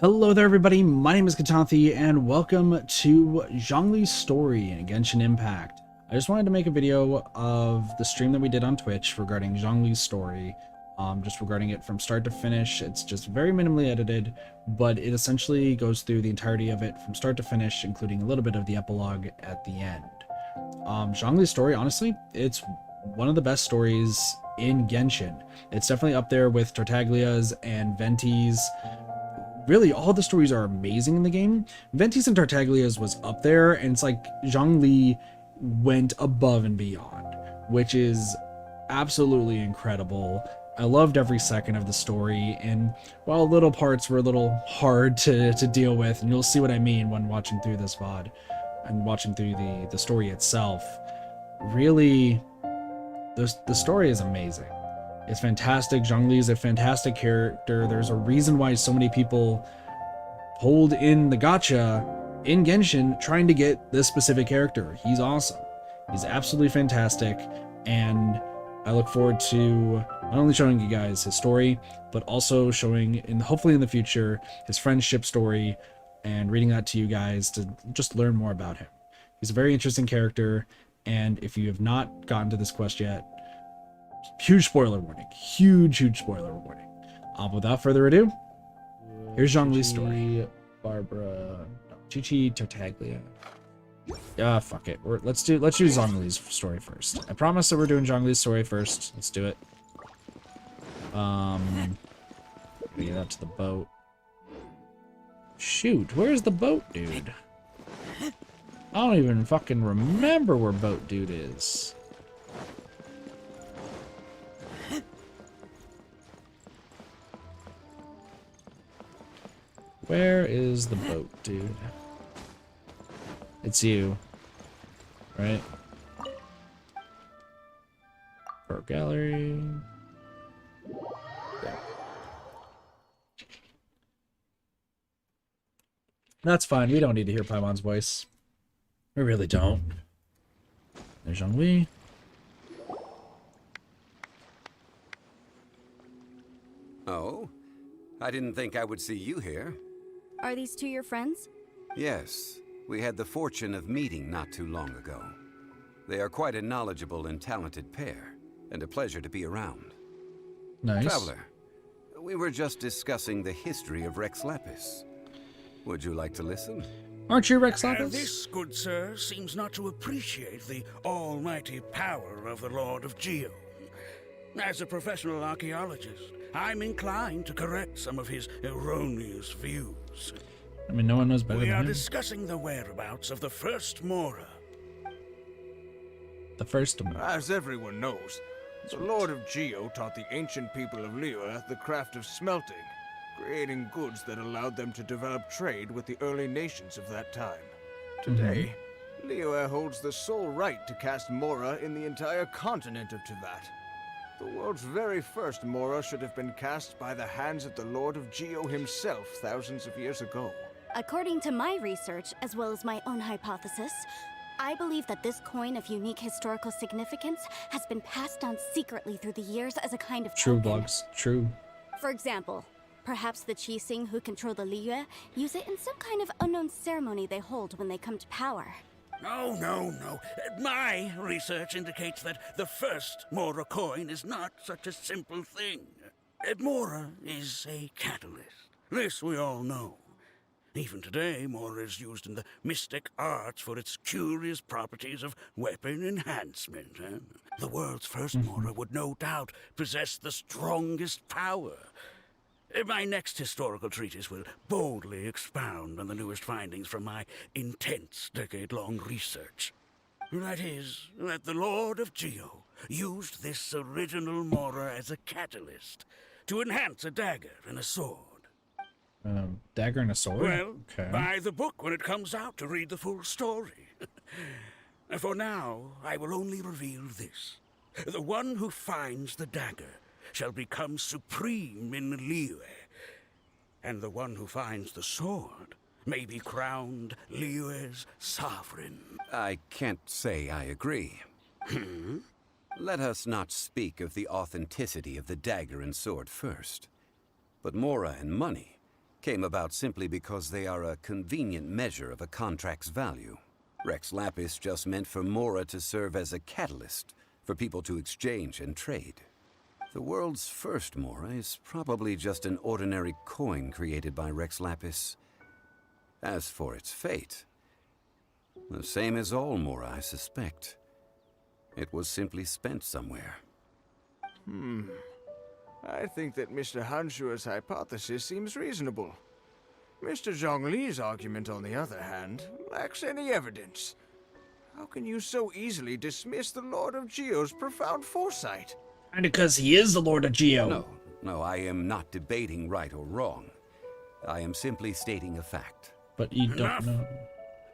Hello there everybody, my name is Katanthi and welcome to Zhongli's story in Genshin Impact. I just wanted to make a video of the stream that we did on Twitch regarding Zhongli's story, just regarding it from start to finish. It's just very minimally edited, but it essentially goes through the entirety of it from start to finish, including a little bit of the epilogue at the end. Zhongli's story, honestly, it's one of the best stories in Genshin. It's definitely up there with Tartaglia's and Venti's. Really, all the stories are amazing in the game. Venti's and Tartaglia's was up there, and it's like Zhongli went above and beyond, which is absolutely incredible. I loved every second of the story, and while little parts were a little hard to deal with, and you'll see what I mean when watching through this VOD and watching through the story itself, really, the story is amazing. It's fantastic. Zhongli is a fantastic character. There's a reason why so many people pulled in the gacha in Genshin trying to get this specific character. He's awesome. He's absolutely fantastic, and I look forward to not only showing you guys his story, but also showing, hopefully in the future, his friendship story and reading that to you guys to just learn more about him. He's a very interesting character, and if you have not gotten to this quest yet, huge spoiler warning. Huge spoiler warning. Without further ado, here's Zhongli's story. Barbara, no, Chi Tartaglia. Fuck it. Let's do Zhongli's story first. I promise that we're doing Zhongli's story first. Let's do it. Get out to the boat. Shoot, where's the boat dude? I don't even fucking remember where boat dude is. Where is the boat, dude? It's you, right? Pro gallery. Yeah. That's fine. We don't need to hear Paimon's voice. We really don't. There's Zhongli. Oh? I didn't think I would see you here. Are these two your friends? Yes, we had the fortune of meeting not too long ago. They are quite a knowledgeable and talented pair, and a pleasure to be around. Nice. Traveler, we were just discussing the history of Rex Lapis. Would you like to listen? Aren't you Rex Lapis? And this, good sir, seems not to appreciate the almighty power of the Lord of Geo. As a professional archaeologist, I'm inclined to correct some of his erroneous views. I mean, no one knows better We than are him. discussing the whereabouts of the first Mora. The first one. As everyone knows, the Lord of Geo taught the ancient people of Liyue the craft of smelting, creating goods that allowed them to develop trade with the early nations of that time. Today, Liyue holds the sole right to cast Mora in the entire continent of Teyvat. The world's very first Mora should have been cast by the hands of the Lord of Geo himself thousands of years ago. According to my research, as well as my own hypothesis, I believe that this coin of unique historical significance has been passed down secretly through the years as a kind of True, token. Vlogs. True. For example, perhaps the Qixing who control the Liyue use it in some kind of unknown ceremony they hold when they come to power. No. My research indicates that the first Mora coin is not such a simple thing. Mora is a catalyst. This we all know. Even today, Mora is used in the mystic arts for its curious properties of weapon enhancement. The world's first Mora would no doubt possess the strongest power. My next historical treatise will boldly expound on the newest findings from my intense decade-long research. That is, that the Lord of Geo used this original Mora as a catalyst to enhance a dagger and a sword. Dagger and a sword? Well, Okay. buy the book when it comes out to read the full story. For now, I will only reveal this. The one who finds the dagger shall become supreme in Liyue, and the one who finds the sword may be crowned Liyue's sovereign. I can't say I agree. Let us not speak of the authenticity of the dagger and sword first. But Mora and money came about simply because they are a convenient measure of a contract's value. Rex Lapis just meant for Mora to serve as a catalyst for people to exchange and trade. The world's first Mora is probably just an ordinary coin created by Rex Lapis. As for its fate, the same as all Mora, I suspect. It was simply spent somewhere. I think that Mr. Hanshua's hypothesis seems reasonable. Mr. Zhongli's argument, on the other hand, lacks any evidence. How can you so easily dismiss the Lord of Geo's profound foresight? And because he is the Lord of Geo. No, I am not debating right or wrong. I am simply stating a fact. But you don't Enough. know.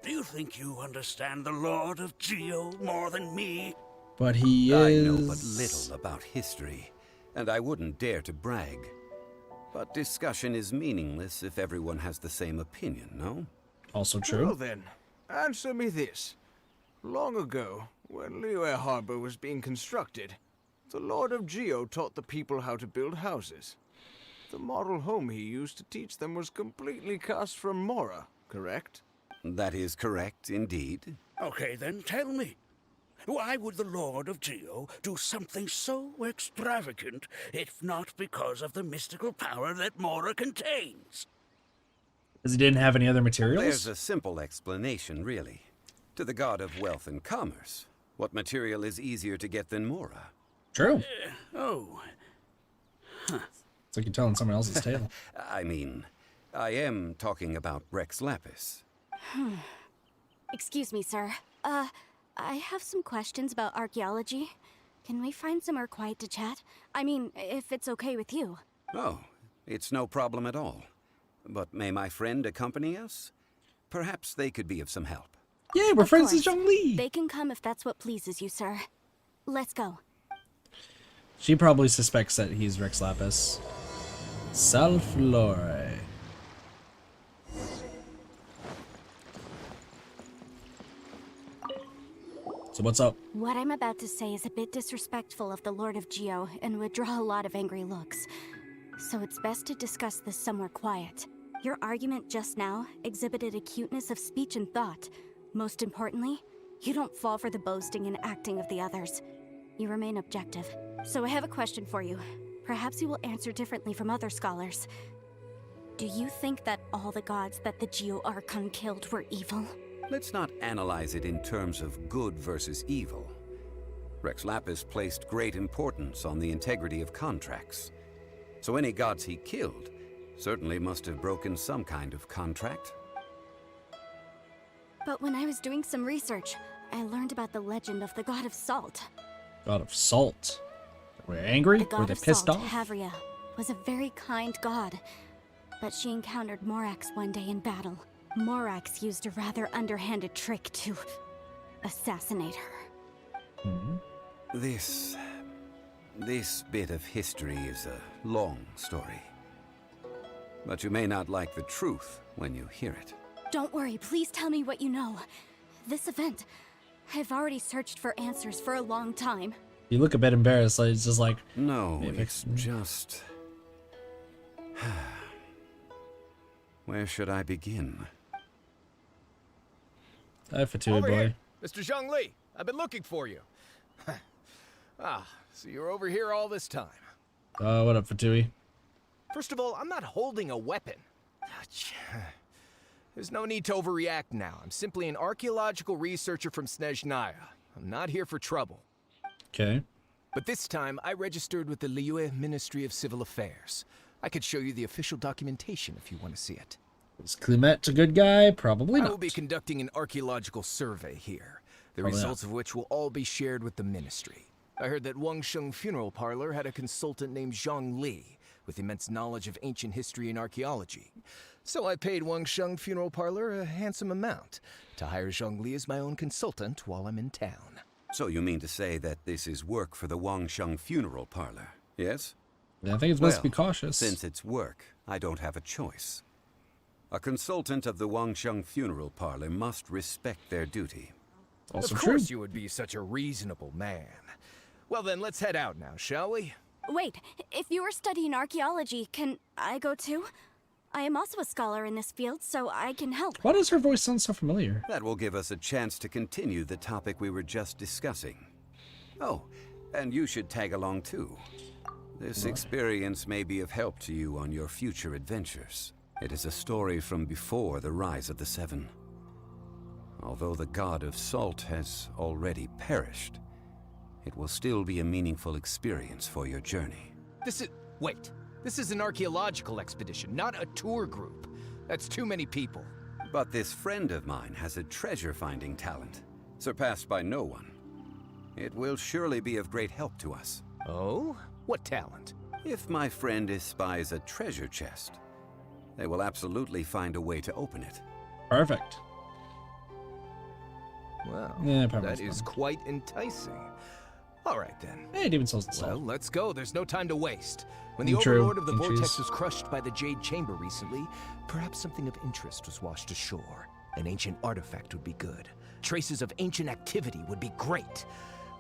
Do you think you understand the Lord of Geo more than me? But he is... I know but little about history, and I wouldn't dare to brag. But discussion is meaningless if everyone has the same opinion, no? Also Well true. then, answer me this. Long ago, when Liyue Harbor was being constructed, the Lord of Geo taught the people how to build houses. The model home he used to teach them was completely cast from Mora, correct? That is correct, indeed. Okay, then tell me. Why would the Lord of Geo do something so extravagant, if not because of the mystical power that Mora contains? Because he didn't have any other materials? There's a simple explanation, really. To the god of wealth and commerce, what material is easier to get than Mora? True. Oh, It's like you're telling someone else's tale. I mean, I am talking about Rex Lapis. Excuse me, sir. I have some questions about archaeology. Can we find somewhere quiet to chat? I mean, if it's okay with you. Oh, it's no problem at all. But may my friend accompany us? Perhaps they could be of some help. Yay, we're Of friends with course. Zhongli! They can come if that's what pleases you, sir. Let's go. She probably suspects that he's Rex Lapis. Salflore. So what's up? What I'm about to say is a bit disrespectful of the Lord of Geo and would draw a lot of angry looks. So it's best to discuss this somewhere quiet. Your argument just now exhibited acuteness of speech and thought. Most importantly, you don't fall for the boasting and acting of the others. You remain objective. So I have a question for you. Perhaps you will answer differently from other scholars. Do you think that all the gods that the Geo Archon killed were evil? Let's not analyze it in terms of good versus evil. Rex Lapis placed great importance on the integrity of contracts. So any gods he killed certainly must have broken some kind of contract. But when I was doing some research, I learned about the legend of the god of salt. God of Salt. Were they angry? The Were god they of pissed salt, off? Havria, was a very kind god. But she encountered Morax one day in battle. Morax used a rather underhanded trick to assassinate her. This bit of history is a long story. But you may not like the truth when you hear it. Don't worry, please tell me what you know. This event, I've already searched for answers for a long time. You look a bit embarrassed, like it's just like... No, Maybe. it's just... Where should I begin? Hi, Fatui Over boy. here, Mr. Zhongli. I've been looking for you. So you're over here all this time. What up, Fatui? First of all, I'm not holding a weapon. There's no need to overreact now. I'm simply an archaeological researcher from Snezhnaya. I'm not here for trouble. Okay. But this time, I registered with the Liyue Ministry of Civil Affairs. I could show you the official documentation if you want to see it. Is Clement a good guy? Probably I not. will be conducting an archaeological survey here, the Probably results of which will all be shared with the ministry. I heard that Wangsheng Funeral Parlor had a consultant named Zhongli, with immense knowledge of ancient history and archaeology. So I paid Wangsheng Funeral Parlor a handsome amount to hire Zhongli as my own consultant while I'm in town. So you mean to say that this is work for the Wangsheng Funeral Parlor, yes? I think it's best to be Well, cautious. Since it's work, I don't have a choice. A consultant of the Wangsheng Funeral Parlor must respect their duty. Also Of true. course you would be such a reasonable man. Well then, let's head out now, shall we? Wait, if you were studying archaeology, can I go too? I am also a scholar in this field, so I can help. Why does her voice sound so familiar? That will give us a chance to continue the topic we were just discussing. Oh, and you should tag along too. This experience may be of help to you on your future adventures. It is a story from before the rise of the Seven. Although the god of salt has already perished, it will still be a meaningful experience for your journey. Wait. This is an archaeological expedition, not a tour group. That's too many people. But this friend of mine has a treasure-finding talent, surpassed by no one. It will surely be of great help to us. Oh? What talent? If my friend espies a treasure chest, they will absolutely find a way to open it. Perfect. Well, Yeah, probably that is quite enticing. All right, then. Hey, Demon Souls and Well, Salt. let's go. There's no time to waste. When the True. overlord of the Inches. vortex was crushed by the Jade Chamber recently, perhaps something of interest was washed ashore. An ancient artifact would be good. Traces of ancient activity would be great.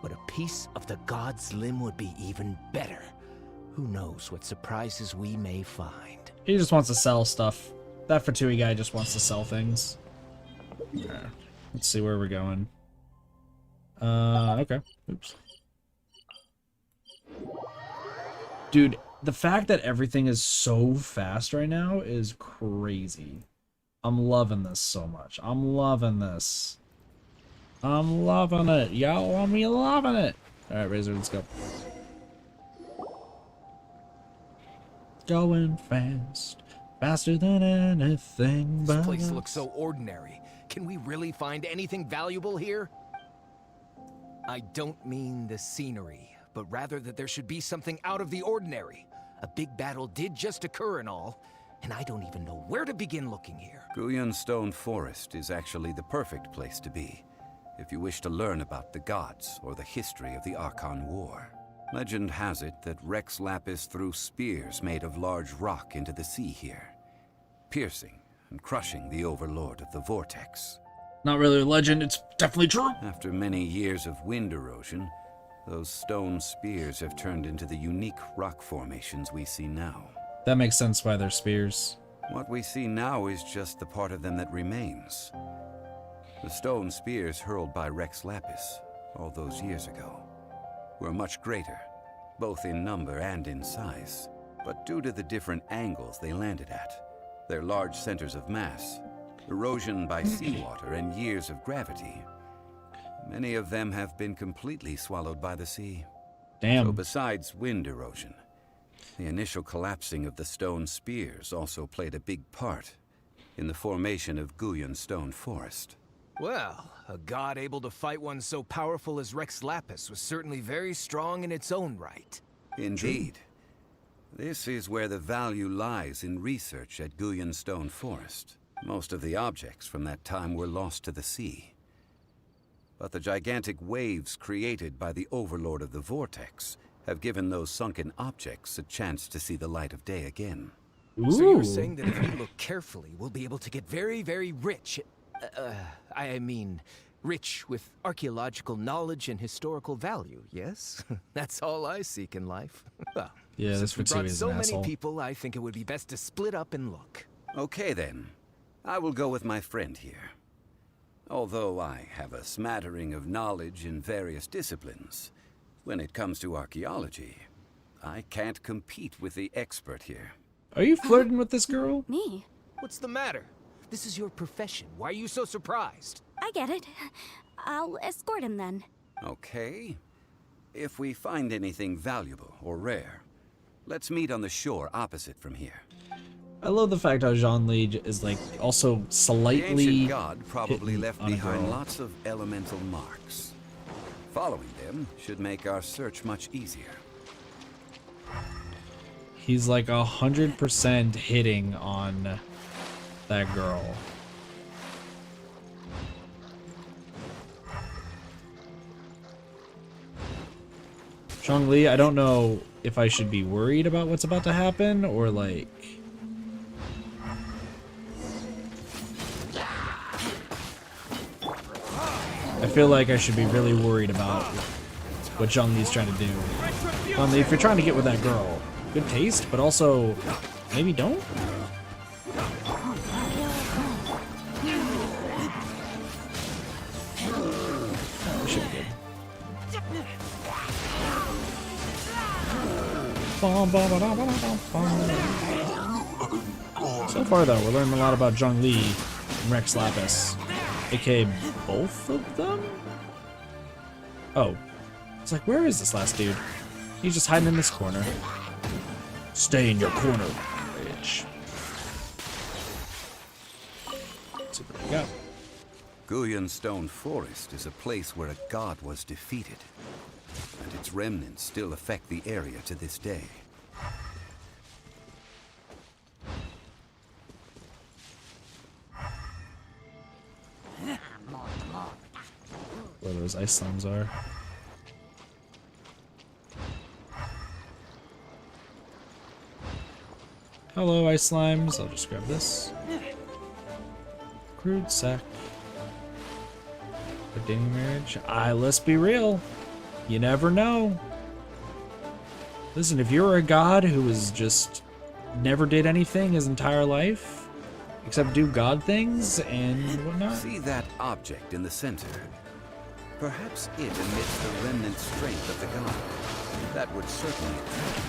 But a piece of the god's limb would be even better. Who knows what surprises we may find. He just wants to sell stuff. That Fatui guy just wants to sell things. Yeah. Let's see where we're going. Okay. Oops. Dude, the fact that everything is so fast right now is crazy. I'm loving this so much. I'm loving this. I'm loving it. Y'all want me loving it. Alright, Razor, let's go. Going fast. Faster than anything but... This place looks so ordinary. Can we really find anything valuable here? I don't mean the scenery, but rather that there should be something out of the ordinary. A big battle did just occur and all, and I don't even know where to begin looking here. Guyan Stone Forest is actually the perfect place to be, if you wish to learn about the gods or the history of the Archon War. Legend has it that Rex Lapis threw spears made of large rock into the sea here, piercing and crushing the overlord of the vortex. Not really a legend, it's definitely true. After many years of wind erosion, those stone spears have turned into the unique rock formations we see now. That makes sense why they're spears. What we see now is just the part of them that remains. The stone spears hurled by Rex Lapis all those years ago were much greater, both in number and in size. But due to the different angles they landed at, their large centers of mass, erosion by seawater, and years of gravity, many of them have been completely swallowed by the sea. Damn. So besides wind erosion, the initial collapsing of the stone spears also played a big part in the formation of Guyan Stone Forest. Well, a god able to fight one so powerful as Rex Lapis was certainly very strong in its own right. Indeed. This is where the value lies in research at Guyan Stone Forest. Most of the objects from that time were lost to the sea. But the gigantic waves created by the overlord of the vortex have given those sunken objects a chance to see the light of day again. Ooh. So you're saying that if we look carefully, we'll be able to get very, very rich. I mean, rich with archaeological knowledge and historical value, yes? That's all I seek in life. Well, Yeah, this since we Fatui brought is so an many asshole. people, I think it would be best to split up and look. Okay then. I will go with my friend here. Although I have a smattering of knowledge in various disciplines, when it comes to archaeology, I can't compete with the expert here. Are you flirting with this girl? Me? What's the matter? This is your profession. Why are you so surprised? I get it. I'll escort him then. Okay. If we find anything valuable or rare, let's meet on the shore opposite from here. I love the fact how Zhongli is like also The slightly ancient god probably hidden left on a behind girl. lots of elemental marks. Following them should make our search much easier. He's like 100% hitting on that girl. Zhongli, I don't know if I should be worried about what's about to happen or like... I feel like I should be really worried about what Zhongli's trying to do. Zhongli, if you're trying to get with that girl, good taste, but also maybe don't? So far, though, we're learning a lot about Zhongli and Rex Lapis, aka both of them? Oh. It's like, where is this last dude? He's just hiding in this corner. Stay in your corner, bitch. Let's see what we got. Guyan Stone Forest is a place where a god was defeated, and its remnants still affect the area to this day. Where those ice slimes are. Hello, ice slimes. I'll just grab this. Crude sack. Dating marriage. Let's be real. You never know. Listen, if you're a god who was just never did anything his entire life, except do god things and whatnot. See that object in the center? Perhaps it emits the remnant strength of the god. That would certainly attract you.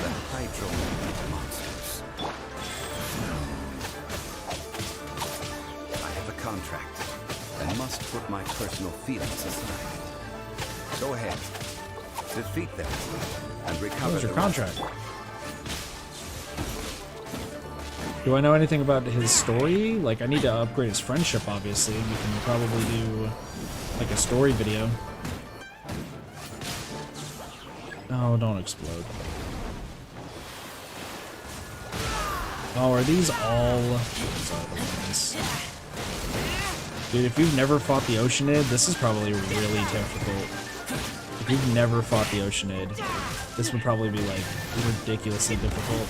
The hydro monsters. I have a contract and must put my personal feelings aside. Go ahead. Defeat them and recover What's your the contract? Do I know anything about his story? Like, I need to upgrade his friendship, obviously. We can probably do, like, a story video. Oh, don't explode. Oh, are these all... Dude, if you've never fought the Oceanid, this is probably really difficult. If you've never fought the Oceanid, this would probably be, like, ridiculously difficult.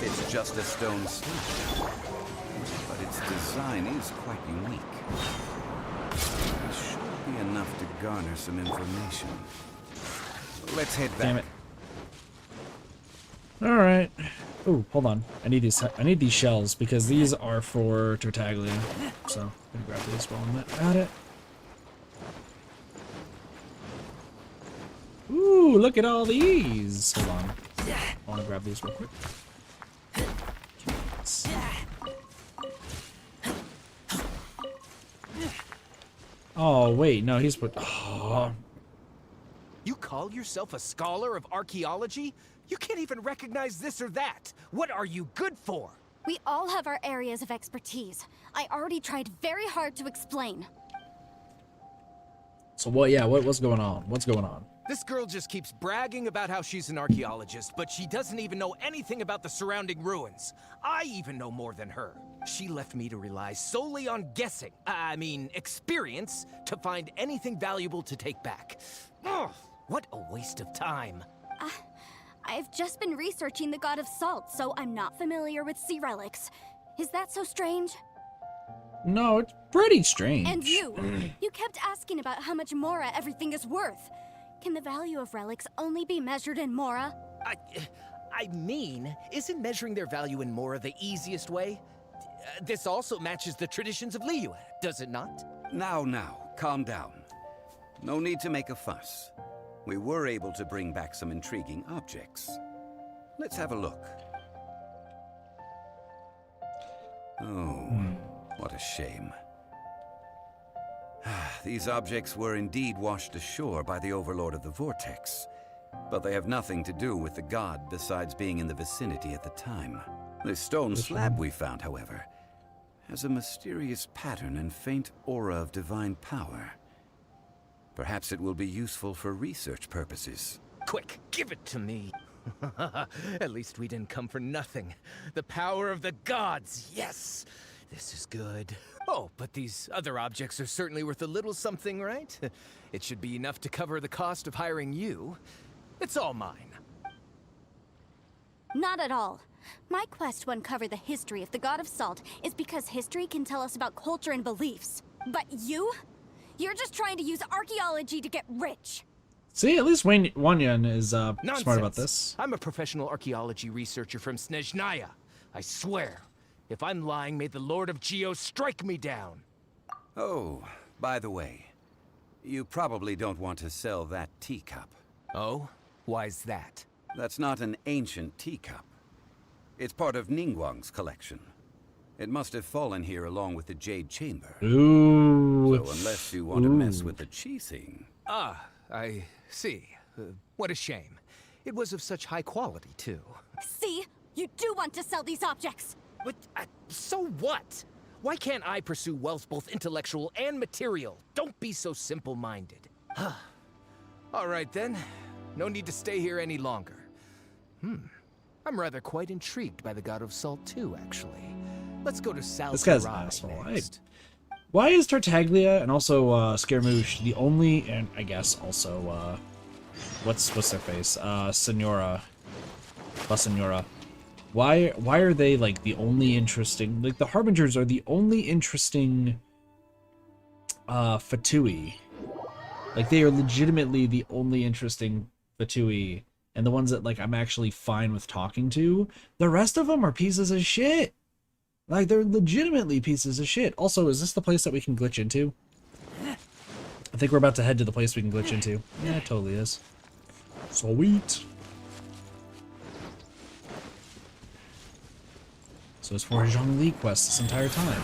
It's just a stone slab, but its design is quite unique. It should be enough to garner some information. Let's head back. Damn it. All right. Ooh, hold on. I need these shells because these are for Tartaglia. So I'm gonna grab these while I'm at it. Ooh, look at all these. Hold on. I want to grab these real quick. Oh wait, no, he's put. Oh. You call yourself a scholar of archaeology? You can't even recognize this or that. What are you good for? We all have our areas of expertise. I already tried very hard to explain. So what? Yeah, what's going on? What's going on? This girl just keeps bragging about how she's an archaeologist, but she doesn't even know anything about the surrounding ruins. I even know more than her. She left me to rely solely on guessing, experience, to find anything valuable to take back. Ugh, what a waste of time. I've just been researching the god of salt, so I'm not familiar with sea relics. Is that so strange? No, it's pretty strange. And you kept asking about how much Mora everything is worth. Can the value of relics only be measured in Mora? Isn't measuring their value in Mora the easiest way? This also matches the traditions of Liyue, does it not? Now, calm down. No need to make a fuss. We were able to bring back some intriguing objects. Let's have a look. Oh, what a shame. These objects were indeed washed ashore by the Overlord of the Vortex, but they have nothing to do with the god besides being in the vicinity at the time. This stone slab we found, however, has a mysterious pattern and faint aura of divine power. Perhaps it will be useful for research purposes. Quick, give it to me. At least we didn't come for nothing. The power of the gods, yes! This is good. Oh, but these other objects are certainly worth a little something, right? It should be enough to cover the cost of hiring you. It's all mine. Not at all. My quest to uncover the history of the god of salt is because history can tell us about culture and beliefs. But you're just trying to use archaeology to get rich. See, at least Wanyan is smart Nonsense. about this. I'm a professional archaeology researcher from Snezhnaya. I swear. If I'm lying, may the Lord of Geo strike me down. Oh, by the way, You probably don't want to sell that teacup. Oh? Why's that? That's not an ancient teacup. It's part of Ningguang's collection. It must have fallen here along with the Jade Chamber. Ooh. So unless you want to mess with the cheesing... Ah, I see. What a shame. It was of such high quality, too. See? You do want to sell these objects! But, so what? Why can't I pursue wealth both intellectual and material? Don't be so simple-minded. All right, then. No need to stay here any longer. I'm rather quite intrigued by the God of Salt, too, actually. Let's go to Sal This guy's an Tarai asshole. next. Why is Tartaglia and also Scaramouche the only, and I guess also what's their face? Senora. La Senora. Why are they like the only interesting, like the Harbingers are the only interesting Fatui. Like they are legitimately the only interesting Fatui and the ones that like I'm actually fine with talking to. The rest of them are pieces of shit. Like they're legitimately pieces of shit. Also, is this the place that we can glitch into? I think we're about to head to the place we can glitch into. Yeah, it totally is. Sweet. So it's for a Zhongli quest this entire time.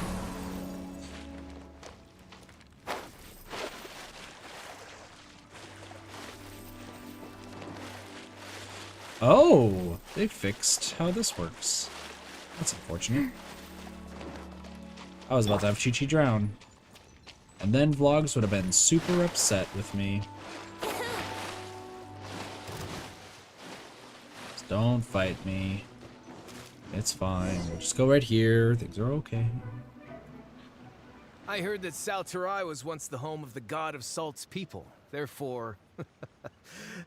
Oh, they fixed how this works. That's unfortunate. I was about to have Chi-Chi drown. And then Vlogs would have been super upset with me. Just don't fight me. It's fine. We'll just go right here. Things are okay. I heard that Sal Tarai was once the home of the God of Salt's people. Therefore,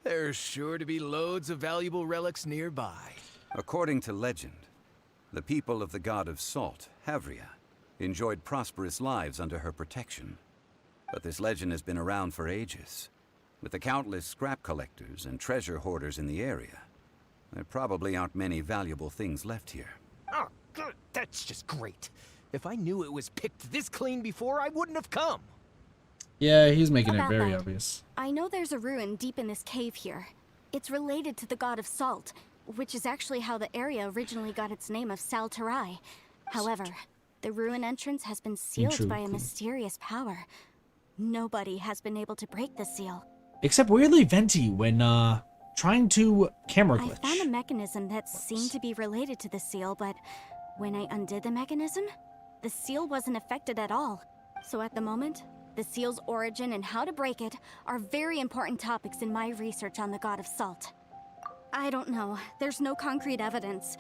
there's sure to be loads of valuable relics nearby. According to legend, the people of the God of Salt, Havria, enjoyed prosperous lives under her protection. But this legend has been around for ages. With the countless scrap collectors and treasure hoarders in the area, there probably aren't many valuable things left here. Oh, good. That's just great. If I knew it was picked this clean before, I wouldn't have come. Yeah, he's making it About very that, obvious. I know there's a ruin deep in this cave here. It's related to the God of Salt, which is actually how the area originally got its name of Sal Tarai. However, the ruin entrance has been sealed by a mysterious power. Nobody has been able to break the seal. Except weirdly Venti when trying to camera glitch. I found a mechanism that seemed to be related to the seal, but when I undid the mechanism, the seal wasn't affected at all. So at the moment, the seal's origin and how to break it are very important topics in my research on the God of Salt. I don't know, there's no concrete evidence,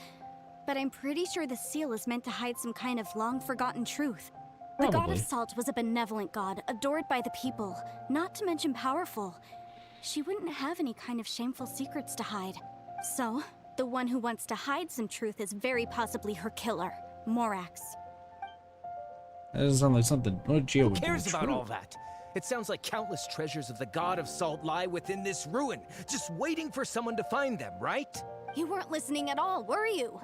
but I'm pretty sure the seal is meant to hide some kind of long-forgotten truth. The God of Salt was a benevolent god, adored by the people, not to mention powerful. She wouldn't have any kind of shameful secrets to hide. So, the one who wants to hide some truth is very possibly her killer, Morax. That doesn't sound like something Geo would do. Who cares about all that? It sounds like countless treasures of the God of Salt lie within this ruin, just waiting for someone to find them, right? You weren't listening at all, were you?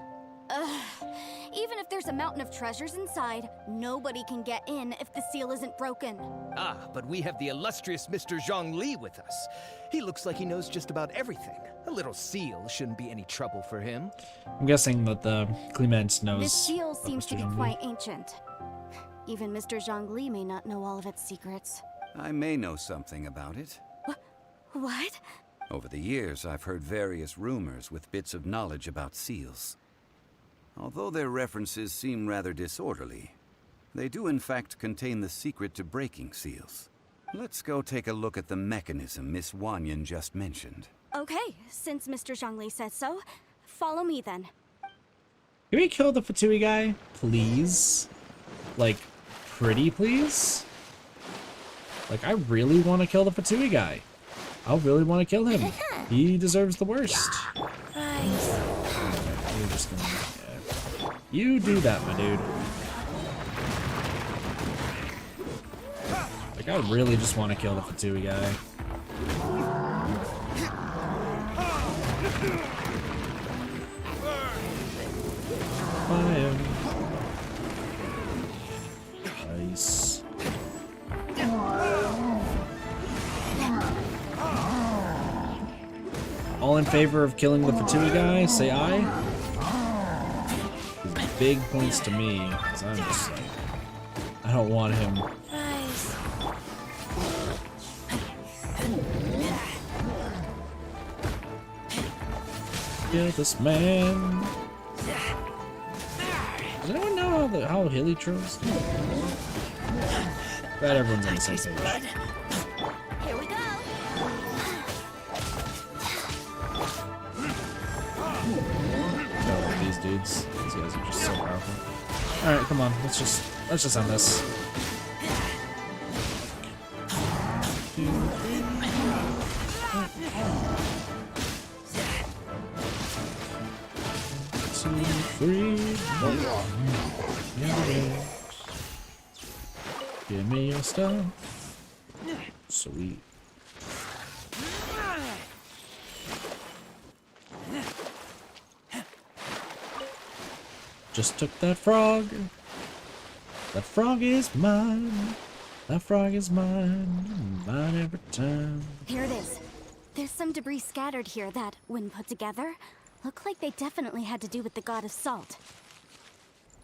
Even if there's a mountain of treasures inside, nobody can get in if the seal isn't broken. Ah, but we have the illustrious Mr. Zhongli with us. He looks like he knows just about everything. A little seal shouldn't be any trouble for him. I'm guessing that the Clement knows. This seal seems to be Zhongli. quite ancient. Even Mr. Zhongli may not know all of its secrets. I may know something about it. What? Over the years, I've heard various rumors with bits of knowledge about seals. Although their references seem rather disorderly, they do in fact contain the secret to breaking seals. Let's go take a look at the mechanism Miss Wanyan just mentioned. Okay, since Mr. Zhongli says so, follow me then. Can we kill the Fatui guy, please? Like, pretty please? Like, I really want to kill the Fatui guy. I really want to kill him. He deserves the worst. You're just gonna... yeah. You do that, my dude. Like, I really just want to kill the Fatui guy. Fire. Nice. all in favor of killing the Fatui guy, say aye. Big points to me, because I'm just like, I don't want him. Rise. Kill this man. Does anyone know how hilly trolls do? Glad everyone's on the same page. Here we go. Oh, these dudes. These guys are just so powerful. Alright, come on. Let's just end this. 2, 3. 2, 3. Give me your stuff. Sweet. Just took that frog. That frog is mine. That frog is mine. Mine every time. Here it is. There's some debris scattered here that, when put together, look like they definitely had to do with the god of salt.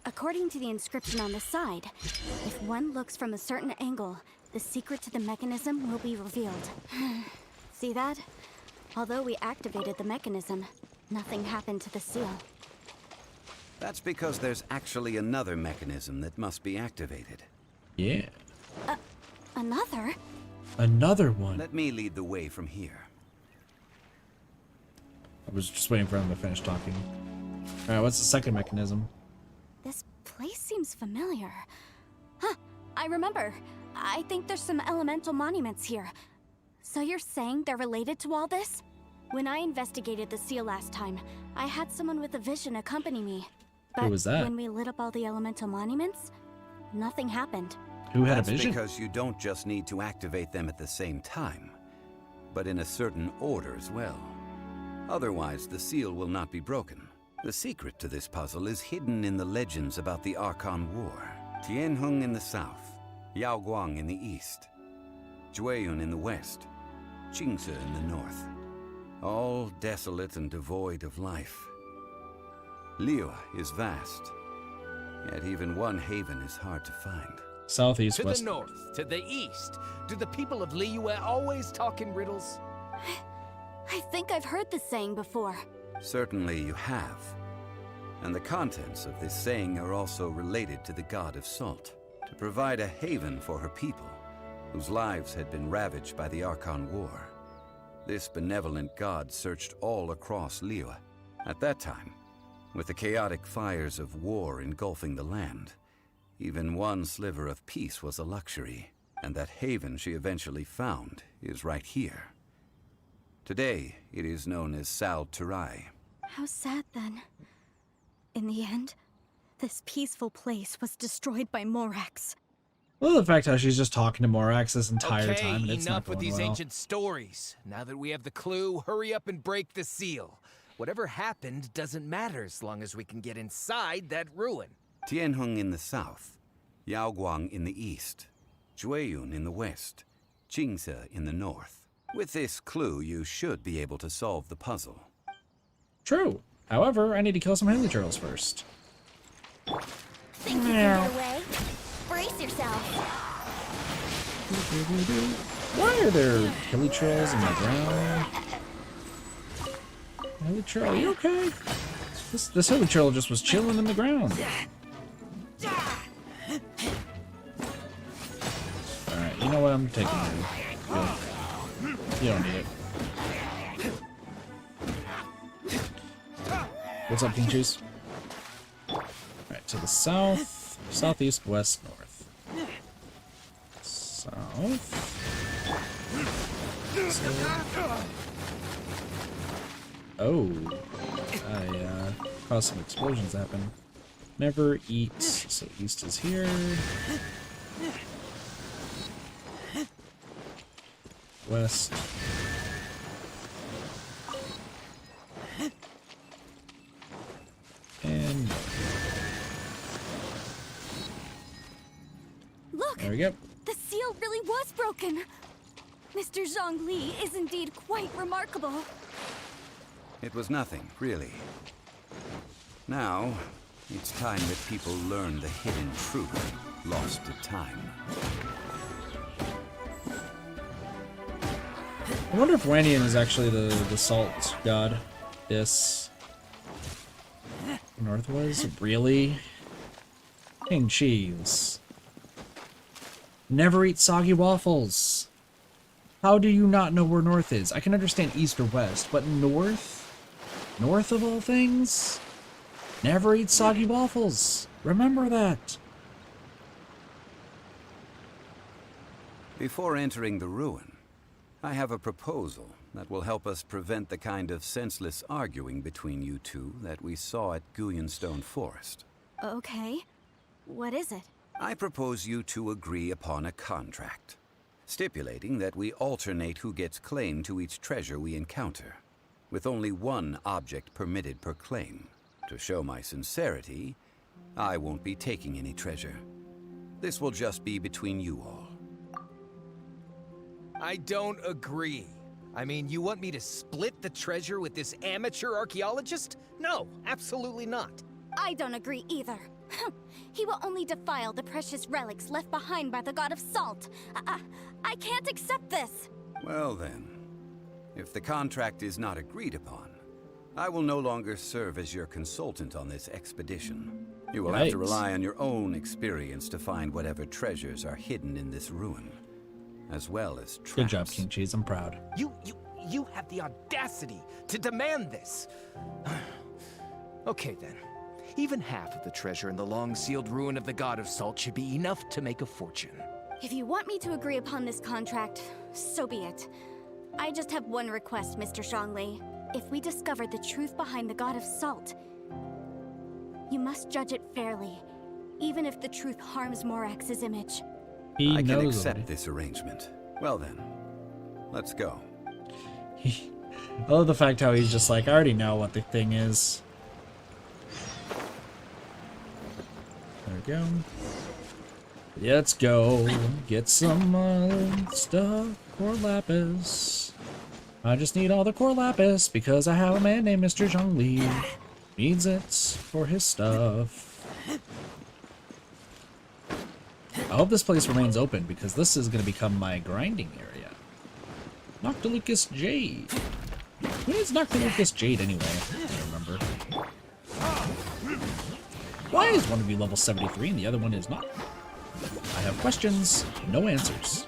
According to the inscription on the side, if one looks from a certain angle, the secret to the mechanism will be revealed. See that? Although we activated the mechanism, nothing happened to the seal. That's because there's actually another mechanism that must be activated. Yeah. Another? Another one. Let me lead the way from here. I was just waiting for him to finish talking. Alright, what's the second mechanism? This place seems familiar. Huh, I remember. I think there's some elemental monuments here. So you're saying they're related to all this? When I investigated the seal last time, I had someone with a vision accompany me. But Who was that? when we lit up all the elemental monuments, nothing happened. Who had That's a vision? because you don't just need to activate them at the same time, but in a certain order as well. Otherwise, the seal will not be broken. The secret to this puzzle is hidden in the legends about the Archon War. Tianheng in the south, Yaoguang in the east, Jueyun in the west, Qingce in the north. All desolate and devoid of life. Liyue is vast, yet even one haven is hard to find. Southeast, To west. the north, to the east. Do the people of Liyue always talk in riddles? I think I've heard this saying before. Certainly you have. And the contents of this saying are also related to the god of salt, to provide a haven for her people, whose lives had been ravaged by the Archon War. This benevolent god searched all across Liyue. At that time, with the chaotic fires of war engulfing the land, even one sliver of peace was a luxury, and that haven she eventually found is right here. Today, it is known as Sal Turai. How sad then. In the end, this peaceful place was destroyed by Morax. Well, the fact how she's just talking to Morax this entire Okay, time and it's enough not with going these well. ancient stories. Now that we have the clue, hurry up and break the seal. Whatever happened doesn't matter as long as we can get inside that ruin. Tianheng in the south, Yaoguang in the east, Jueyun in the west, Qingce in the north. With this clue, you should be able to solve the puzzle. True. However, I need to kill some hilly turtles first. Think you can get away? Brace yourself. Why are there hilly trolls in the ground? Hilly troll, are you okay? This hilly troll just was chilling in the ground. Alright, you know what? I'm taking you. You don't need it. What's up, King Cheese? Alright, to the south, southeast, west, north. South. Oh. I caused some explosions to happen. Never eat. So east is here. West. And Look! there we go. The seal really was broken! Mr. Zhongli is indeed quite remarkable. It was nothing, really. Now, it's time that people learn the hidden truth lost to time. I wonder if Wandian is actually the salt god. This North was? Really? King cheese. Never eat soggy waffles. How do you not know where north is? I can understand east or west, but north? North of all things? Never eat soggy waffles. Remember that. Before entering the ruin, I have a proposal that will help us prevent the kind of senseless arguing between you two that we saw at Guyonstone Forest. Okay. What is it? I propose you two agree upon a contract, stipulating that we alternate who gets claim to each treasure we encounter, with only one object permitted per claim. To show my sincerity, I won't be taking any treasure. This will just be between you all. I don't agree. I mean, you want me to split the treasure with this amateur archaeologist? No, absolutely not. I don't agree either. He will only defile the precious relics left behind by the god of salt. I can't accept this. Well then, if the contract is not agreed upon, I will no longer serve as your consultant on this expedition. You will have to rely on your own experience to find whatever treasures are hidden in this ruin, as well as traps. Good job, King Cheese. I'm proud. You have the audacity to demand this. Okay then. Even half of the treasure in the long-sealed ruin of the God of Salt should be enough to make a fortune. If you want me to agree upon this contract, so be it. I just have one request, Mr. Zhongli. If we discover the truth behind the God of Salt, you must judge it fairly, even if the truth harms Morax's image. I can accept this arrangement. Well then, let's go. I love the fact how he's just like, I already know what the thing is. There we go. Let's go get some stuff. Core lapis. I just need all the core lapis because I have a man named Mr. Zhongli. Needs it for his stuff. I hope this place remains open because this is going to become my grinding area. Noctilucus Jade. When is Noctilucus Jade anyway? I don't remember. Why is one of you level 73 and the other one is not? I have questions, no answers.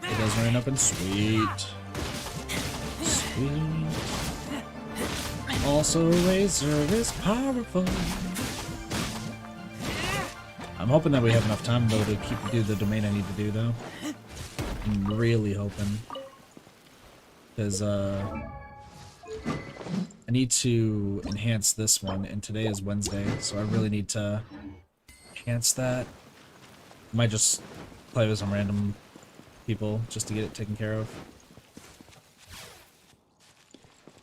It does rain up and sweet. Sweet. Also, Razor is powerful. I'm hoping that we have enough time though to do the domain I need to do though. I'm really hoping. Because I need to enhance this one, and today is Wednesday, so I really need to enhance that. I might just play with some random people just to get it taken care of.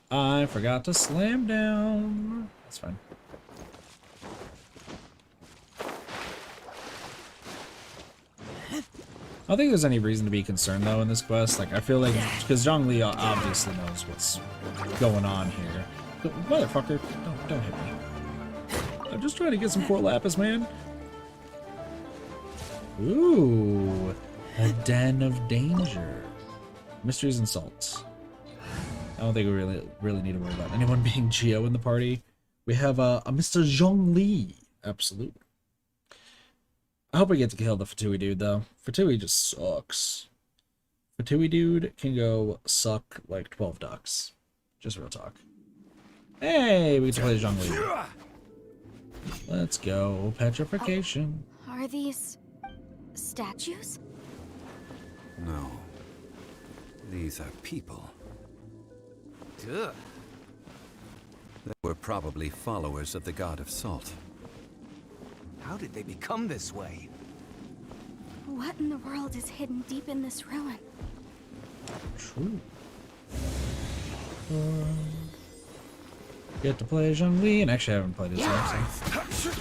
I forgot to slam down. That's fine. I don't think there's any reason to be concerned though in this quest. Like I feel like because Zhongli obviously knows what's going on here. Motherfucker, don't hit me. I'm just trying to get some core lapis, man. Ooh, a den of danger. Mysteries and salts. I don't think we really need to worry about anyone being Geo in the party. We have a Mr. Zhongli. Absolutely. I hope we get to kill the Fatui dude, though. Fatui just sucks. Fatui dude can go suck like 12 ducks. Just real talk. Hey, we get to play Zhongli. Let's go. Petrification. Are these statues? No. These are people. Ugh. They were probably followers of the God of Salt. How did they become this way? What in the world is hidden deep in this ruin? True. Get to play Zhongli, and actually I haven't played this yet, so.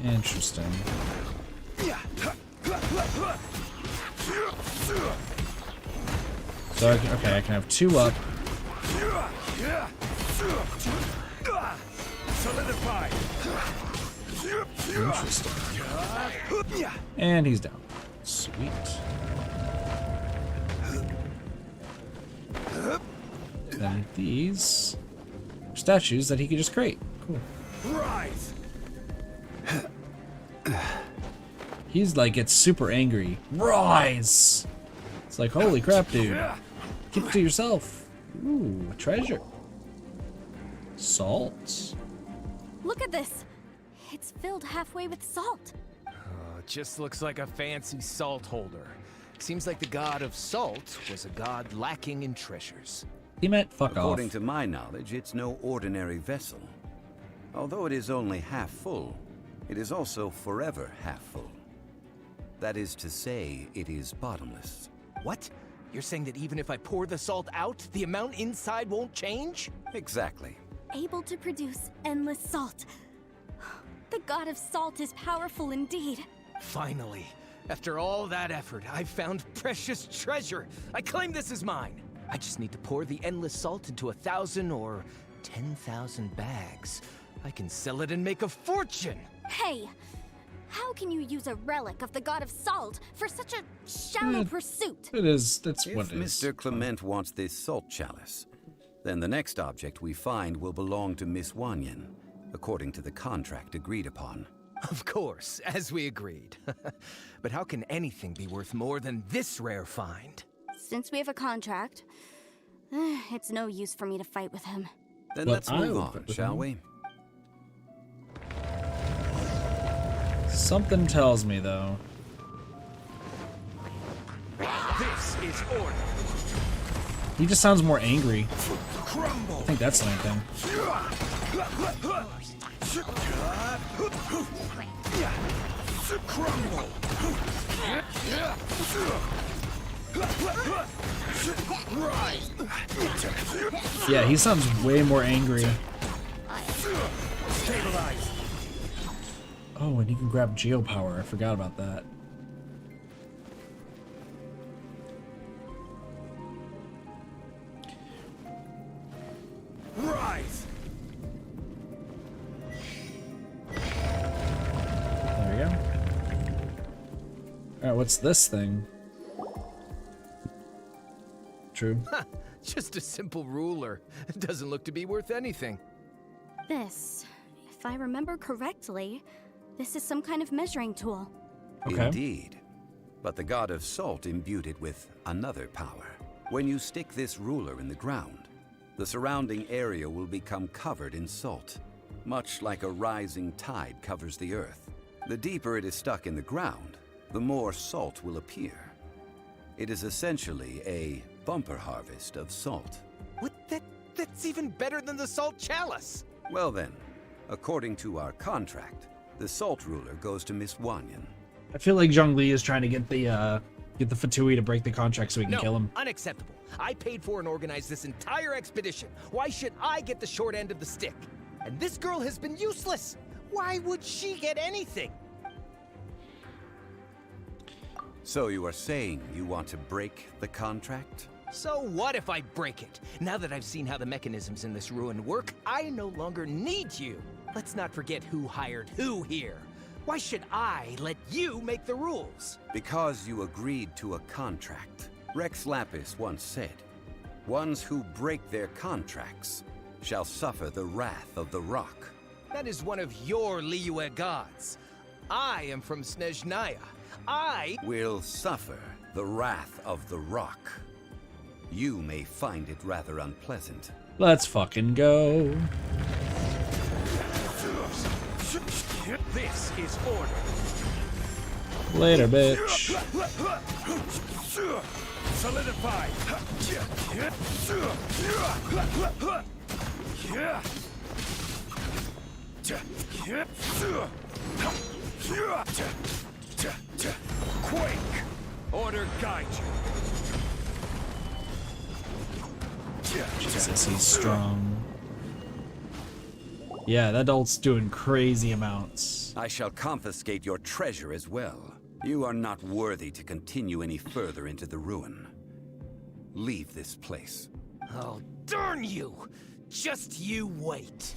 Interesting. So, okay, I can have 2 up. Solidify. Interesting. And he's down. Sweet. Then these are statues that he could just create. Cool. Rise. He's like, gets super angry. Rise! It's like, holy crap, dude. Keep it to yourself. Ooh, a treasure. Salt. Look at this. It's filled halfway with salt. It just looks like a fancy salt holder. Seems like the god of salt was a god lacking in treasures. He meant fuck According off. to my knowledge, it's no ordinary vessel. Although it is only half full, it is also forever half full. That is to say, it is bottomless. What? You're saying that even if I pour the salt out, the amount inside won't change? Exactly. Able to produce endless salt. The god of salt is powerful indeed. Finally, after all that effort, I've found precious treasure. I claim this as mine. I just need to pour the endless salt into 1,000 or 10,000 bags. I can sell it and make a fortune. Hey, how can you use a relic of the god of salt for such a shallow pursuit? It is, that's If what it is. Mr. Clement wants this salt chalice, then the next object we find will belong to Miss Wanyan, according to the contract agreed upon. Of course, as we agreed. But how can anything be worth more than this rare find? Since we have a contract, it's no use for me to fight with him. Then Well, let's move I'll on, put shall them- we? Something tells me, though. This is order. He just sounds more angry. Crumble. I think that's the main thing. Crumble. Rise. Yeah, he sounds way more angry. Stabilize. Oh, and he can grab geopower. I forgot about that. Rise. There we go. Alright, what's this thing? True. Just a simple ruler. It doesn't look to be worth anything. This, if I remember correctly, this is some kind of measuring tool. Okay. Indeed. But the god of salt imbued it with another power. When you stick this ruler in the ground, the surrounding area will become covered in salt, much like a rising tide covers the earth. The deeper it is stuck in the ground, the more salt will appear. It is essentially a bumper harvest of salt. What? That's even better than the salt chalice. Well then, according to our contract, the salt ruler goes to Miss Wanyan. I feel like Zhongli is trying to get the Fatui to break the contract so we can No, kill him. unacceptable. I paid for and organized this entire expedition. Why should I get the short end of the stick? And this girl has been useless. Why would she get anything? So you are saying you want to break the contract? So what if I break it? Now that I've seen how the mechanisms in this ruin work, I no longer need you. Let's not forget who hired who here. Why should I let you make the rules? Because you agreed to a contract. Rex Lapis once said, "Ones who break their contracts shall suffer the wrath of the rock." That is one of your Liyue gods. I am from Snezhnaya. I... Will suffer the wrath of the rock. You may find it rather unpleasant. Let's fucking go. This is order. Later, bitch. Solidify. Quake. Order guide you. Jesus, he's strong. Yeah, that adult's doing crazy amounts. I shall confiscate your treasure as well. You are not worthy to continue any further into the ruin. Leave this place. Oh, darn you! Just you wait.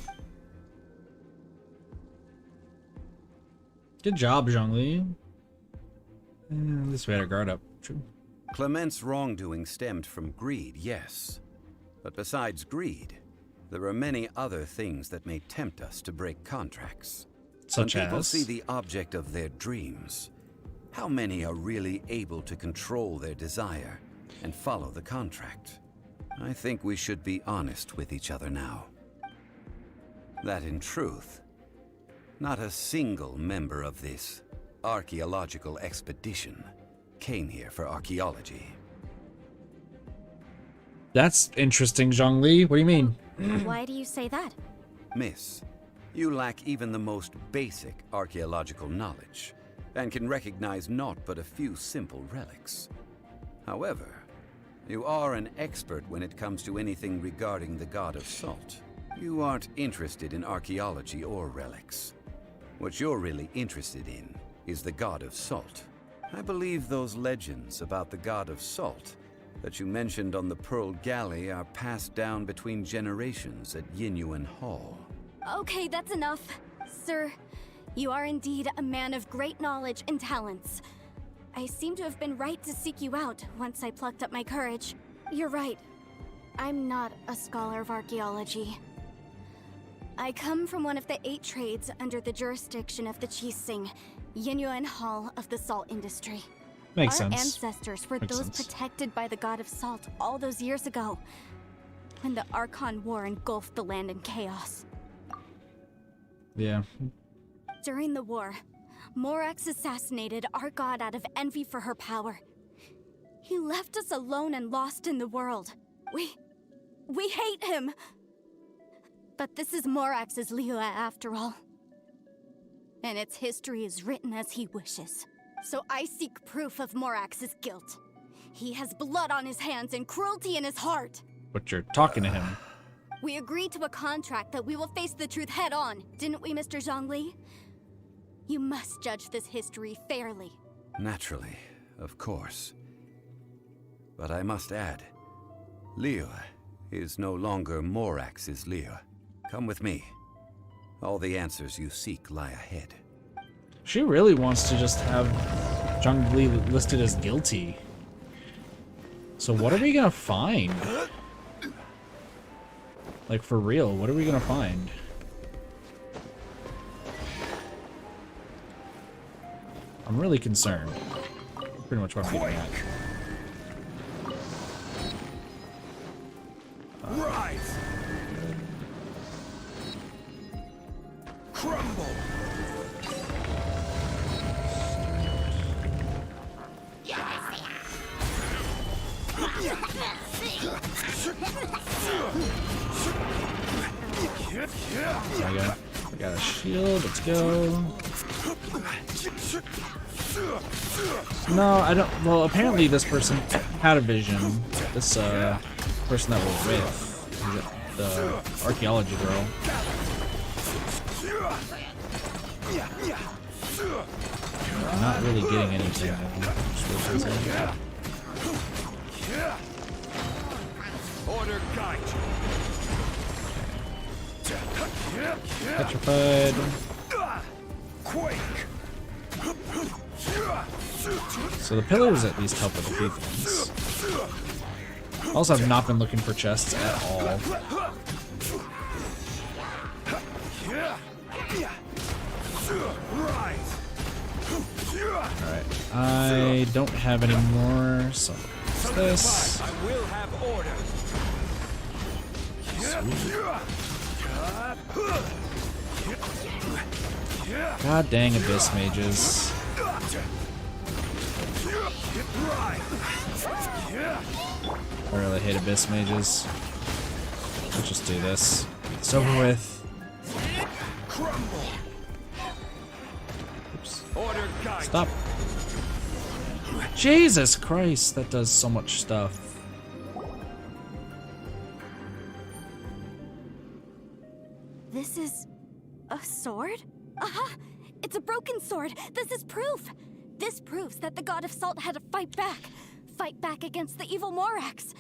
Good job, Zhongli. At least we had our guard up. True. Clement's wrongdoing stemmed from greed, yes. But besides greed, there are many other things that may tempt us to break contracts. Such when people as? see the object of their dreams, how many are really able to control their desire and follow the contract? I think we should be honest with each other now. That in truth, not a single member of this archaeological expedition came here for archaeology. That's interesting, Zhongli. What do you mean? Why do you say that? Miss, you lack even the most basic archaeological knowledge, and can recognize naught but a few simple relics. However, you are an expert when it comes to anything regarding the god of salt. You aren't interested in archaeology or relics. What you're really interested in is the god of salt. I believe those legends about the god of salt that you mentioned on the Pearl Galley are passed down between generations at Yinyuan Hall. Okay, that's enough. Sir, you are indeed a man of great knowledge and talents. I seem to have been right to seek you out once I plucked up my courage. You're right. I'm not a scholar of archaeology. I come from one of the 8 trades under the jurisdiction of the Qixing, Yinyuan Hall of the salt industry. Makes Our sense. ancestors were Makes those sense. protected by the god of salt all those years ago, when the Archon War engulfed the land in chaos. Yeah. During the war, Morax assassinated our god out of envy for her power. He left us alone and lost in the world. We hate him! But this is Morax's Liyue after all. And its history is written as he wishes. So I seek proof of Morax's guilt. He has blood on his hands and cruelty in his heart. But you're talking to him. We agreed to a contract that we will face the truth head on, didn't we, Mr. Zhongli? You must judge this history fairly. Naturally, of course. But I must add, Liyue is no longer Morax's Liyue. Come with me. All the answers you seek lie ahead. She really wants to just have Zhongli listed as guilty. So what are we gonna find? Like, for real, what are we gonna find? I'm really concerned. Pretty much what I'm getting at. Rise! Crumble! I got a shield, let's go. No, I don't. Well, apparently this person had a vision. This person that we're with, the archaeology girl. I'm not really getting anything. Order guide. Petrified. Quake. So the pillars at least help with a few things. Also, have not been looking for chests at all. Alright, I don't have any more, so what's this? I will have order. God dang Abyss Mages. I really hate Abyss Mages. Let's just do this. It's over with. Oops. Order guide. Stop. Jesus Christ, that does so much stuff. This is A sword? Aha! It's a broken sword! This is proof! This proves that the god of salt had to fight back. Fight back against the evil Morax.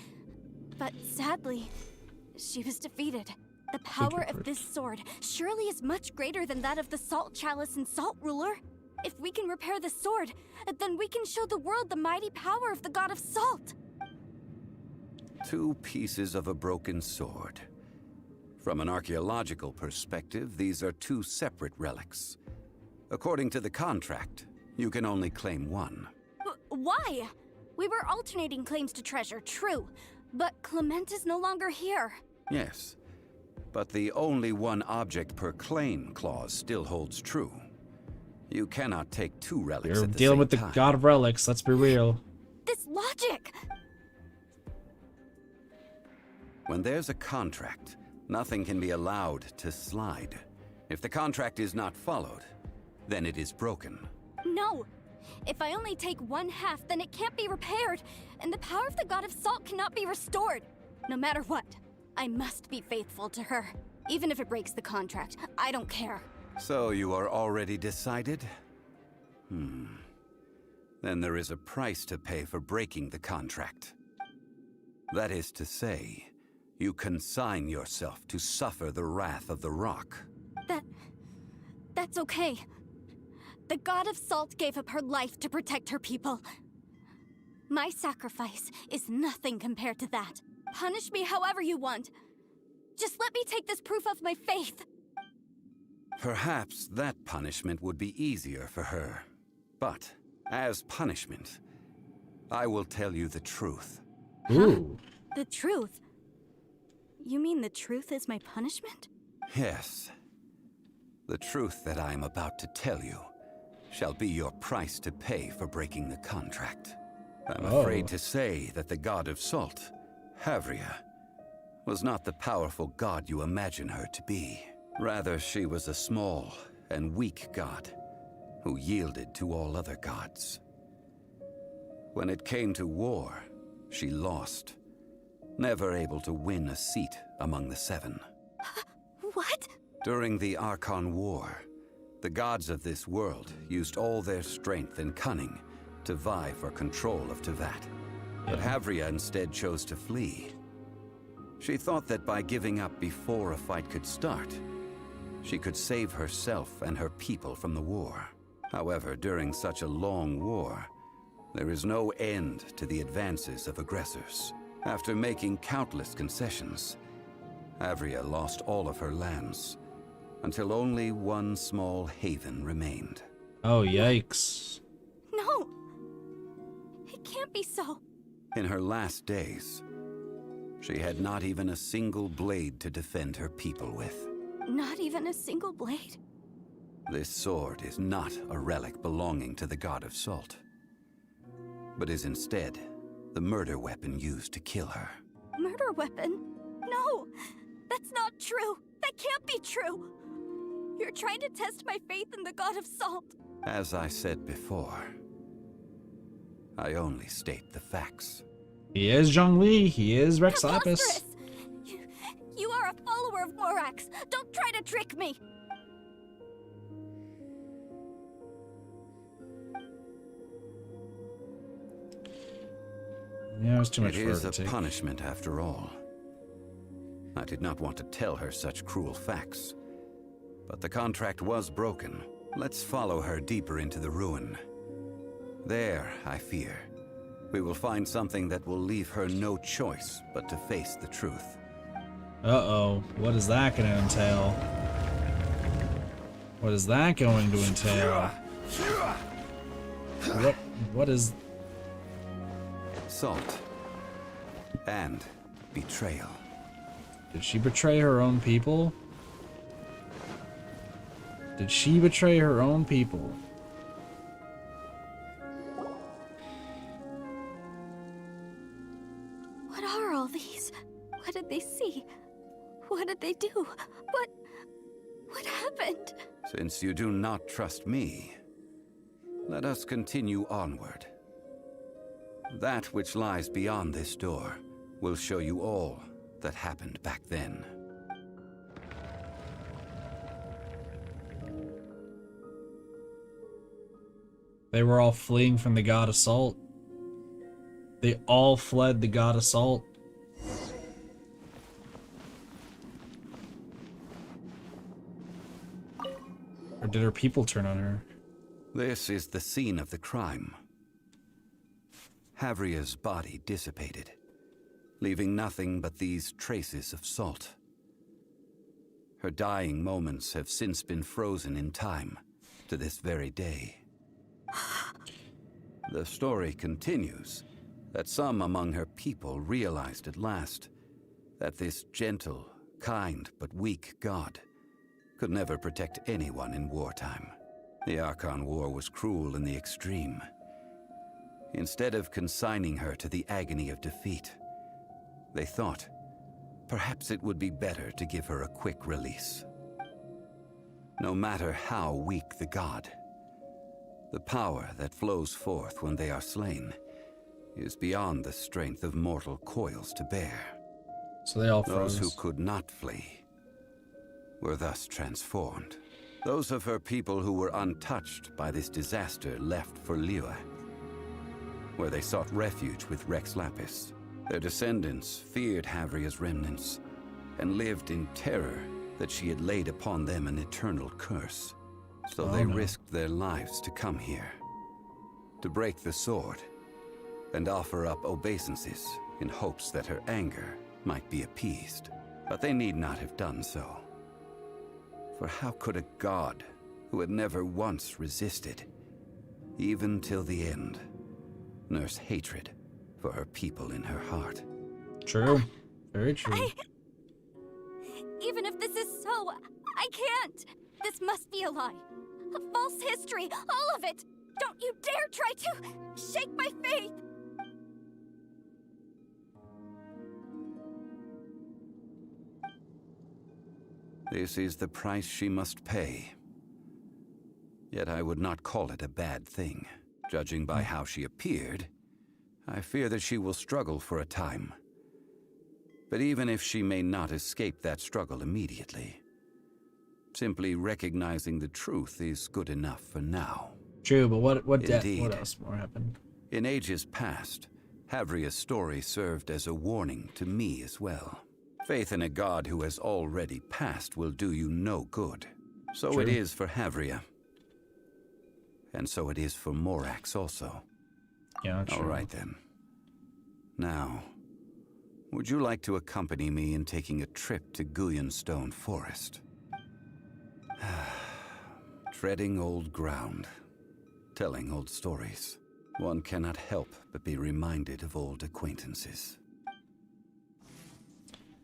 But sadly, she was defeated. The power of this sword surely is much greater than that of the Salt Chalice and Salt Ruler. If we can repair the sword, then we can show the world the mighty power of the god of salt. 2 pieces of a broken sword. From an archaeological perspective, these are 2 separate relics. According to the contract, you can only claim one. Why? We were alternating claims to treasure, true. But Clement is no longer here. Yes, but the only one object per claim clause still holds true. You cannot take 2 relics You're at the dealing same with the time. god of relics, let's be real. This logic! When there's a contract, nothing can be allowed to slide. If the contract is not followed, then it is broken. No! If I only take 1/2, then it can't be repaired, and the power of the god of salt cannot be restored. No matter what, I must be faithful to her. Even if it breaks the contract, I don't care. So you are already decided? Then there is a price to pay for breaking the contract. That is to say, you consign yourself to suffer the wrath of the rock. That's okay. The god of salt gave up her life to protect her people. My sacrifice is nothing compared to that. Punish me however you want. Just let me take this proof of my faith. Perhaps that punishment would be easier for her. But, as punishment, I will tell you the truth. Ooh. The truth? You mean the truth is my punishment? Yes. The truth that I am about to tell you shall be your price to pay for breaking the contract. I'm afraid to say that the god of salt, Havria, was not the powerful god you imagine her to be. Rather, she was a small and weak god who yielded to all other gods. When it came to war, she lost, never able to win a seat among the 7. What? During the Archon War, the gods of this world used all their strength and cunning to vie for control of Tevat. But Havria instead chose to flee. She thought that by giving up before a fight could start, she could save herself and her people from the war. However, during such a long war, there is no end to the advances of aggressors. After making countless concessions, Havria lost all of her lands, until only one small haven remained. Oh, yikes. No! It can't be so. In her last days, she had not even a single blade to defend her people with. Not even a single blade? This sword is not a relic belonging to the god of salt, but is instead the murder weapon used to kill her. Murder weapon? No! That's not true! That can't be true! You're trying to test my faith in the god of salt. As I said before, I only state the facts. He is Zhongli. He is Rex Lapis. Preposterous! You are a follower of Morax. Don't try to trick me! Yeah, it was too much It for is her a to take. punishment after all. I did not want to tell her such cruel facts, but the contract was broken. Let's follow her deeper into the ruin. There, I fear, we will find something that will leave her no choice but to face the truth. Uh-oh. What is that going to entail? What is that going to entail? What is... Salt and betrayal. Did she betray her own people? Did she betray her own people? What are all these? What did they see? What did they do? What happened? Since you do not trust me, let us continue onward. That which lies beyond this door will show you all that happened back then. They were all fleeing from the god Assault. They all fled the god Assault. Or did her people turn on her? This is the scene of the crime. Havria's body dissipated, leaving nothing but these traces of salt. Her dying moments have since been frozen in time to this very day. The story continues that some among her people realized at last that this gentle, kind, but weak god could never protect anyone in wartime. The Archon War was cruel in the extreme. Instead of consigning her to the agony of defeat, they thought perhaps it would be better to give her a quick release. No matter how weak the god, the power that flows forth when they are slain is beyond the strength of mortal coils to bear. So they all froze. Those who could not flee were thus transformed. Those of her people who were untouched by this disaster left for Liyue, where they sought refuge with Rex Lapis. Their descendants feared Havria's remnants and lived in terror that she had laid upon them an eternal curse. So they risked their lives to come here, to break the sword and offer up obeisances in hopes that her anger might be appeased. But they need not have done so. For how could a god who had never once resisted, even till the end, nurse hatred for her people in her heart? True. Very true. Even if this is so, I can't. This must be a lie. A false history, all of it. Don't you dare try to shake my faith. This is the price she must pay. Yet I would not call it a bad thing. Judging by how she appeared, I fear that she will struggle for a time. But even if she may not escape that struggle immediately, simply recognizing the truth is good enough for now. True, but what Indeed. else more happened? In ages past, Havria's story served as a warning to me as well. Faith in a god who has already passed will do you no good. So True. it is for Havria. And so it is for Morax also. Yeah, true. All right then. Now, would you like to accompany me in taking a trip to Guyanstone Forest? Treading old ground, telling old stories. One cannot help but be reminded of old acquaintances.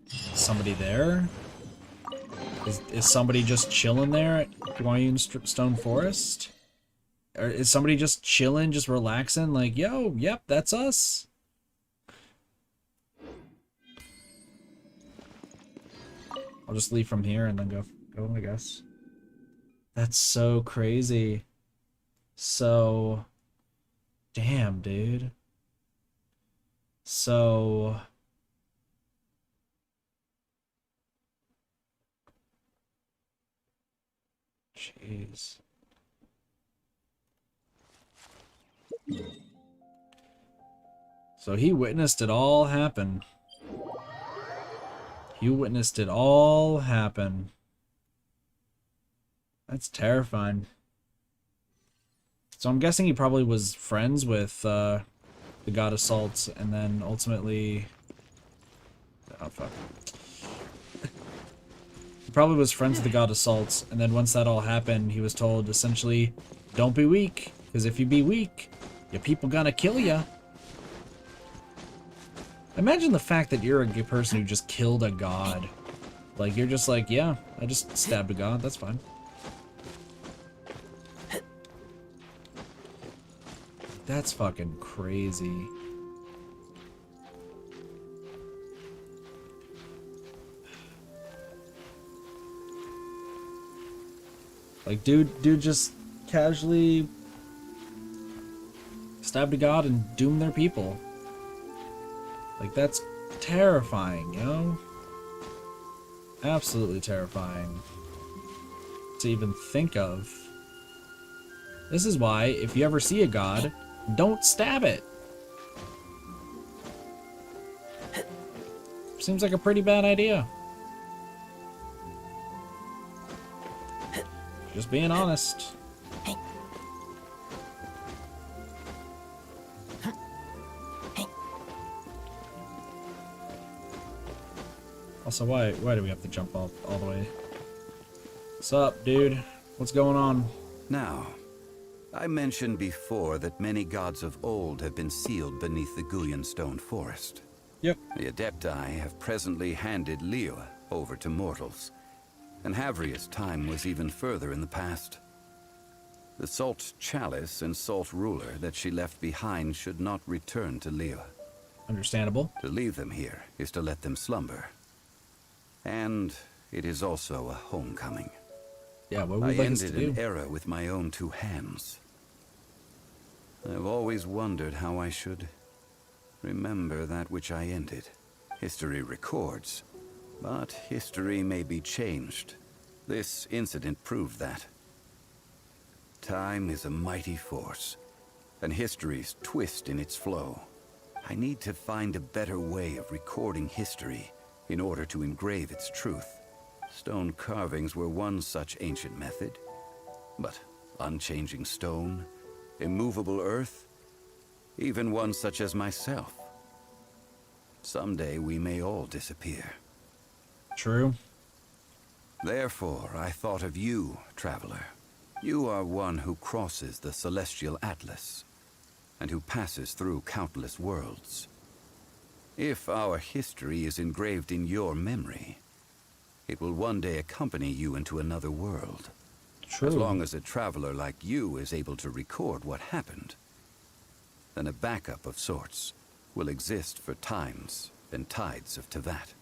Somebody there? Is somebody just chilling there at Guyanstone Forest? Or is somebody just chilling, just relaxing? Like, yo, yep, that's us. I'll just leave from here and then go, I guess. That's so crazy. So, damn, dude. So, jeez. So he witnessed it all happen. He witnessed it all happen. That's terrifying. So I'm guessing he probably was friends with the god Assault, and then ultimately... Oh, fuck. He probably was friends with the god Assault, and then once that all happened, he was told, essentially, don't be weak, because if you be weak, your people gonna kill ya. Imagine the fact that you're a person who just killed a god. Like, you're just like, yeah, I just stabbed a god, that's fine. That's fucking crazy. Like, dude just casually stabbed a god and doomed their people. Like, that's terrifying, you know? Absolutely terrifying to even think of. This is why, if you ever see a god, don't stab it. Seems like a pretty bad idea. Just being honest. Also, why do we have to jump all the way? What's up, dude? What's going on? Now, I mentioned before that many gods of old have been sealed beneath the Guyan stone forest. Yep. The Adepti have presently handed Liyue over to mortals, and Havria's time was even further in the past. The Salt Chalice and Salt Ruler that she left behind should not return to Liyue. Understandable. To leave them here is to let them slumber. And it is also a homecoming. Yeah, what would I we like us to ended do? an era with my own two hands. I've always wondered how I should remember that which I ended. History records, but history may be changed. This incident proved that. Time is a mighty force, and history's twist in its flow. I need to find a better way of recording history in order to engrave its truth. Stone carvings were one such ancient method, but unchanging stone, immovable earth, even one such as myself. Someday we may all disappear. True. Therefore, I thought of you, traveler. You are one who crosses the celestial atlas, and who passes through countless worlds. If our history is engraved in your memory, it will one day accompany you into another world. True. As long as a traveler like you is able to record what happened, then a backup of sorts will exist for times and tides of Teyvat.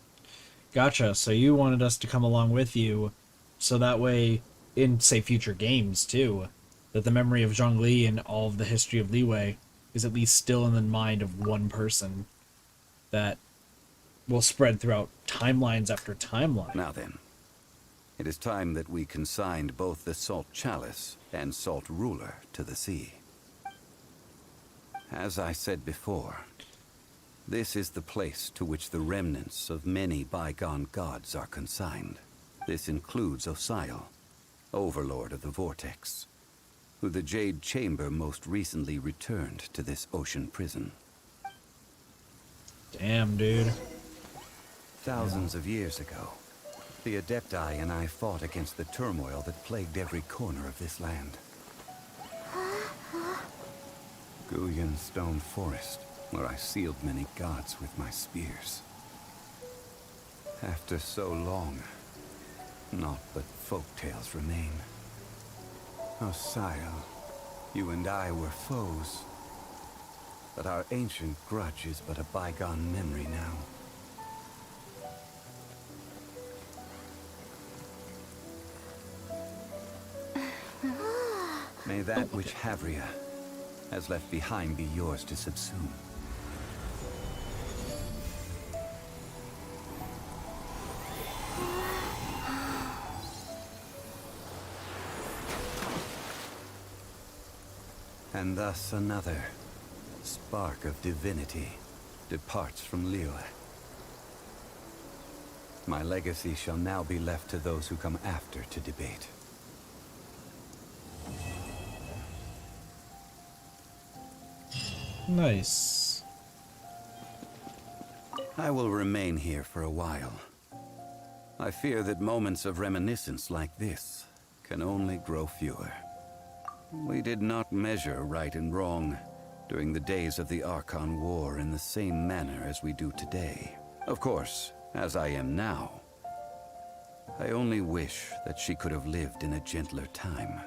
Gotcha. So you wanted us to come along with you, so that way, in, say, future games, too, that the memory of Zhongli and all of the history of Liyue is at least still in the mind of one person that will spread throughout timelines after timeline. Now then, it is time that we consigned both the Salt Chalice and Salt Ruler to the sea. As I said before, this is the place to which the remnants of many bygone gods are consigned. This includes Osial, Overlord of the Vortex, who the Jade Chamber most recently returned to this ocean prison. Damn, dude. Thousands of years ago, the Adepti and I fought against the turmoil that plagued every corner of this land. Guyan Stone Forest, where I sealed many gods with my spears. After so long, naught but folktales remain. Osial, you and I were foes, but our ancient grudge is but a bygone memory now. May that which Havria has left behind be yours to subsume. And thus another spark of divinity departs from Liyue. My legacy shall now be left to those who come after to debate. Nice. I will remain here for a while. I fear that moments of reminiscence like this can only grow fewer. We did not measure right and wrong during the days of the Archon War in the same manner as we do today. Of course, as I am now, I only wish that she could have lived in a gentler time.